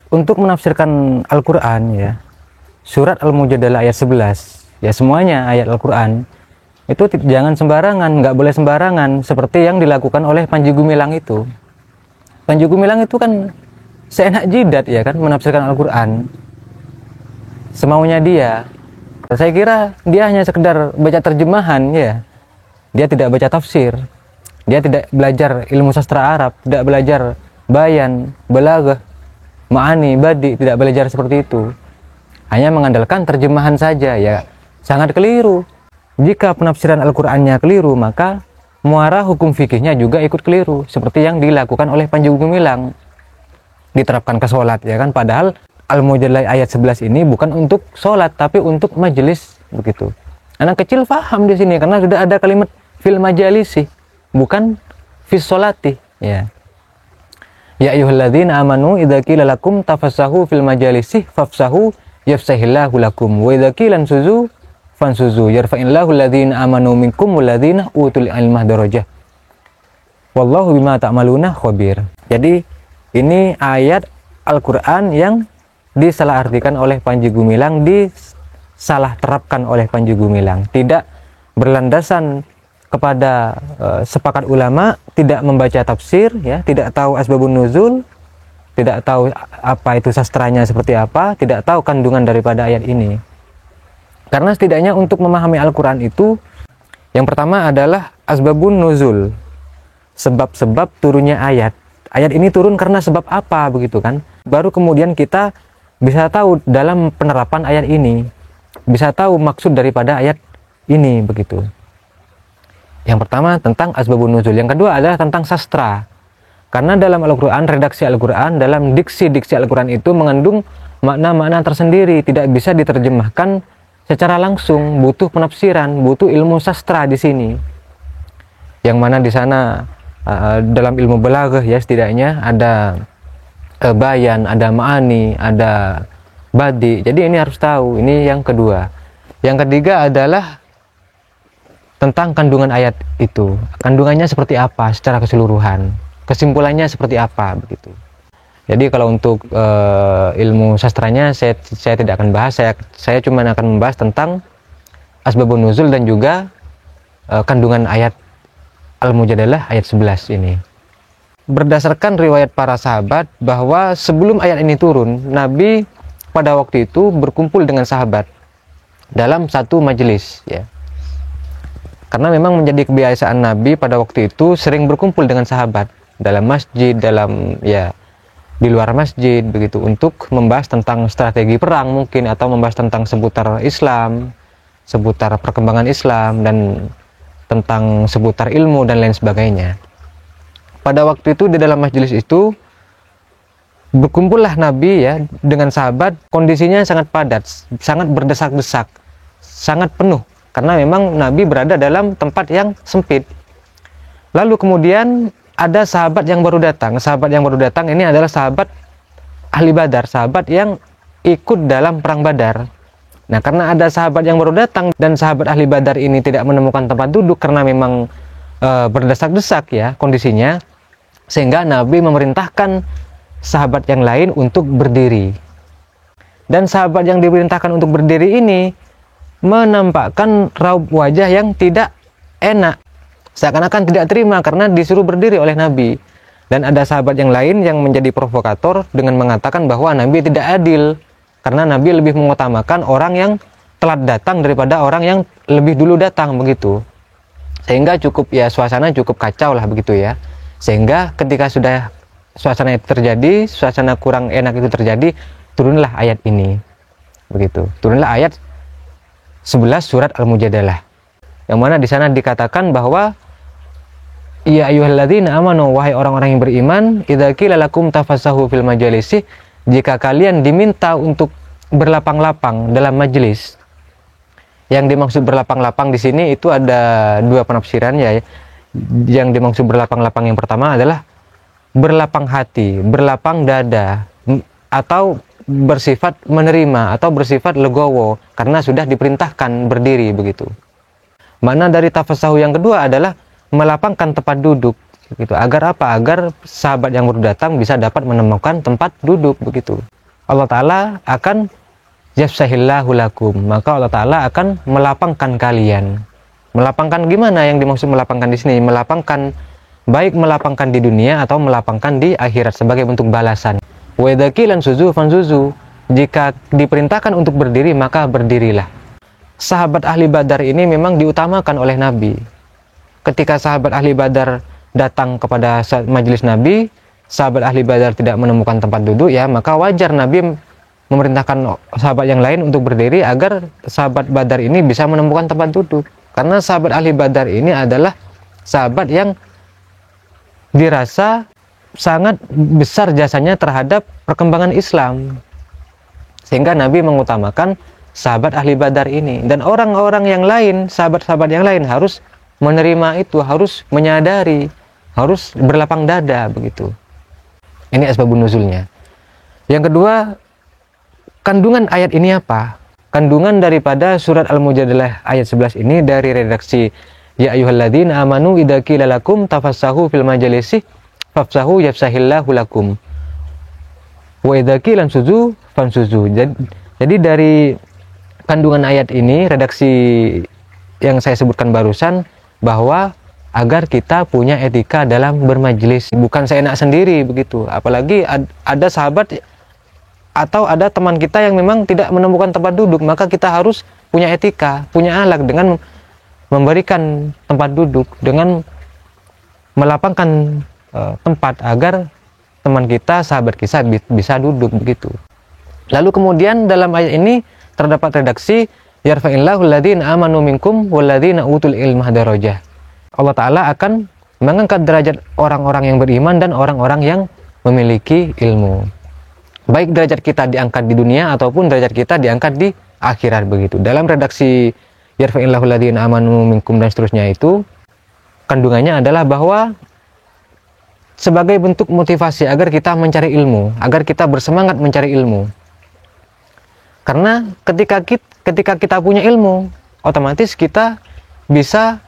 untuk menafsirkan Al-Quran ya, surat Al-Mujadalah ayat 11 ya, semuanya ayat Al-Quran itu jangan sembarangan, nggak boleh sembarangan seperti yang dilakukan oleh Panji Gumilang itu. Panji Gumilang itu kan seenak jidat ya kan, menafsirkan Al-Quran semaunya dia. Saya kira dia hanya sekedar baca terjemahan ya, dia tidak baca tafsir, dia tidak belajar ilmu sastra Arab, tidak belajar bayan, balaghah, ma'ani, badi, tidak belajar seperti itu, hanya mengandalkan terjemahan saja ya, sangat keliru. Jika penafsiran Al-Qur'annya keliru, maka muara hukum fikihnya juga ikut keliru, seperti yang dilakukan oleh Panji Gumilang, diterapkan ke sholat ya kan, padahal Al-Mujadalah ayat 11 ini bukan untuk sholat tapi untuk majelis begitu. Anak kecil paham di sini karena sudah ada kalimat fil majalisi, bukan fis sholati ya. Ya ayyuhalladzina amanu idza qila lakum tafassahu fil majalisi fafsahu yafsahillahu lakum wa idza qila ansuzu fansuzu yarfa'illahu alladzina amanu minkum walladzina utul ilma darajah wallahu bima ta'maluna khabir. Jadi ini ayat Al-Qur'an yang disalahartikan oleh Panji Gumilang, disalah terapkan oleh Panji Gumilang, tidak berlandasan kepada sepakat ulama, tidak membaca tafsir ya, tidak tahu asbabun nuzul, tidak tahu apa itu sastranya seperti apa, tidak tahu kandungan daripada ayat ini. Karena setidaknya untuk memahami Al-Quran itu, yang pertama adalah asbabun nuzul, sebab-sebab turunnya ayat. Ayat ini turun karena sebab apa begitu kan? Baru kemudian kita bisa tahu dalam penerapan ayat ini, bisa tahu maksud daripada ayat ini begitu. Yang pertama tentang asbabun nuzul, yang kedua adalah tentang sastra. Karena dalam Al-Quran, redaksi Al-Quran, dalam diksi-diksi Al-Quran itu mengandung makna-makna tersendiri, tidak bisa diterjemahkan secara langsung, butuh penafsiran, butuh ilmu sastra di sini. Yang mana di sana dalam ilmu balaghah ya, setidaknya ada bayan, ada ma'ani, ada badi. Jadi ini harus tahu, ini yang kedua. Yang ketiga adalah tentang kandungan ayat itu. Kandungannya seperti apa secara keseluruhan, kesimpulannya seperti apa begitu. Jadi kalau untuk ilmu sastranya saya tidak akan bahas, saya cuma akan membahas tentang asbabun nuzul dan juga kandungan ayat Al-Mujadalah ayat 11 ini. Berdasarkan riwayat para sahabat bahwa sebelum ayat ini turun, Nabi pada waktu itu berkumpul dengan sahabat dalam satu majelis ya. Karena memang menjadi kebiasaan Nabi pada waktu itu sering berkumpul dengan sahabat dalam masjid, dalam ya di luar masjid begitu, untuk membahas tentang strategi perang mungkin, atau membahas tentang seputar Islam, seputar perkembangan Islam, dan tentang seputar ilmu dan lain sebagainya. Pada waktu itu di dalam majelis itu berkumpullah Nabi ya dengan sahabat, kondisinya sangat padat, sangat berdesak-desak, sangat penuh, karena memang Nabi berada dalam tempat yang sempit. Lalu kemudian ada sahabat yang baru datang. Sahabat yang baru datang ini adalah sahabat ahli Badar, sahabat yang ikut dalam perang Badar. Nah, karena ada sahabat yang baru datang dan sahabat ahli Badar ini tidak menemukan tempat duduk karena memang berdesak-desak ya kondisinya, sehingga Nabi memerintahkan sahabat yang lain untuk berdiri. Dan sahabat yang diperintahkan untuk berdiri ini menampakkan raut wajah yang tidak enak, seakan-akan tidak terima karena disuruh berdiri oleh Nabi. Dan ada sahabat yang lain yang menjadi provokator dengan mengatakan bahwa Nabi tidak adil, karena Nabi lebih mengutamakan orang yang telat datang daripada orang yang lebih dulu datang begitu. Sehingga cukup ya, suasana cukup kacau lah begitu ya. Sehingga ketika sudah suasana itu terjadi, suasana kurang enak itu terjadi, turunlah ayat ini begitu. Turunlah ayat 11 surat Al-Mujadalah, yang mana di sana dikatakan bahwa ya ayyuhalladzina amanu, wahai orang-orang yang beriman, idza qila lakum tafassahu fil majalisi, jika kalian diminta untuk berlapang-lapang dalam majelis. Yang dimaksud berlapang-lapang di sini itu ada dua penafsiran ya. Yang dimaksud berlapang-lapang yang pertama adalah berlapang hati, berlapang dada, atau bersifat menerima, atau bersifat legowo karena sudah diperintahkan berdiri begitu. Makna dari tafassahu yang kedua adalah melapangkan tempat duduk gitu. Agar apa? Agar sahabat yang baru datang bisa dapat menemukan tempat duduk begitu. Allah Ta'ala akan yafsahillahu lakum, maka Allah Ta'ala akan melapangkan kalian. Melapangkan gimana yang dimaksud melapangkan di sini? Melapangkan, baik melapangkan di dunia atau melapangkan di akhirat sebagai bentuk balasan. Wa idza qila ansuzu fansuzu, jika diperintahkan untuk berdiri maka berdirilah. Sahabat ahli Badar ini memang diutamakan oleh Nabi. Ketika sahabat ahli Badar datang kepada majelis Nabi, sahabat ahli Badar tidak menemukan tempat duduk, ya maka wajar Nabi memerintahkan sahabat yang lain untuk berdiri agar sahabat Badar ini bisa menemukan tempat duduk. Karena sahabat ahli Badar ini adalah sahabat yang dirasa sangat besar jasanya terhadap perkembangan Islam, sehingga Nabi mengutamakan sahabat ahli Badar ini. Dan orang-orang yang lain, sahabat-sahabat yang lain harus menerima itu, harus menyadari, harus berlapang dada begitu. Ini asbabun nuzulnya. Yang kedua, kandungan ayat ini apa? Kandungan daripada surat Al-Mujadalah ayat 11 ini dari redaksi ya ayyuhalladzina amanu idza qila lakum tafassahu fil majalisi fafsahu yafsahillahu lakum wa idza qila ansuzu fansuzu. Jadi dari kandungan ayat ini, redaksi yang saya sebutkan barusan, bahwa agar kita punya etika dalam bermajelis, bukan seenak sendiri begitu. Apalagi ada sahabat atau ada teman kita yang memang tidak menemukan tempat duduk, maka kita harus punya etika, punya akhlak dengan memberikan tempat duduk, dengan melapangkan tempat agar teman kita, sahabat kita bisa duduk begitu. Lalu kemudian dalam ayat ini terdapat redaksi yarfa'illahu alladzina amanu minkum walladzina utul ilma darajah. Allah Ta'ala akan mengangkat derajat orang-orang yang beriman dan orang-orang yang memiliki ilmu. Baik derajat kita diangkat di dunia ataupun derajat kita diangkat di akhirat begitu. Dalam redaksi yarfa'illahu alladzina amanu minkum dan seterusnya itu, kandungannya adalah bahwa sebagai bentuk motivasi agar kita mencari ilmu, agar kita bersemangat mencari ilmu. Karena ketika kita punya ilmu, otomatis kita bisa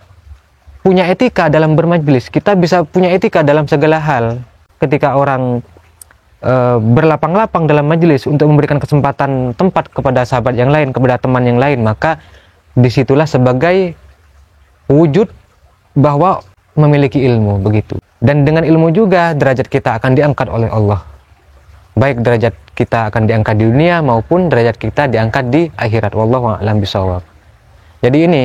punya etika dalam bermajlis, kita bisa punya etika dalam segala hal. Ketika orang berlapang-lapang dalam majelis untuk memberikan kesempatan tempat kepada sahabat yang lain, kepada teman yang lain, maka disitulah sebagai wujud bahwa memiliki ilmu begitu. Dan dengan ilmu juga derajat kita akan diangkat oleh Allah. Baik derajat kita akan diangkat di dunia maupun derajat kita diangkat di akhirat. Wallahu a'lam bishawab. Jadi ini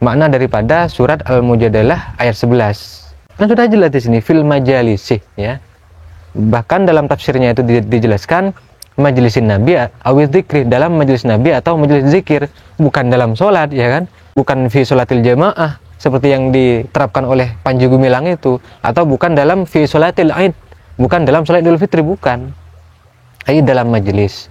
makna daripada surat Al-Mujadalah ayat 11. Kan sudah jelas di sini fil majalisi, ya. Bahkan dalam tafsirnya itu dijelaskan majlisin Nabi awiz dzikri, dalam majelis Nabi atau majelis zikir, bukan dalam sholat, ya kan, bukan fi sholatil jamaah seperti yang diterapkan oleh Panji Gumilang itu, atau bukan dalam fi sholatil aid, bukan dalam sholat Idul Fitri, bukan, dalam majelis.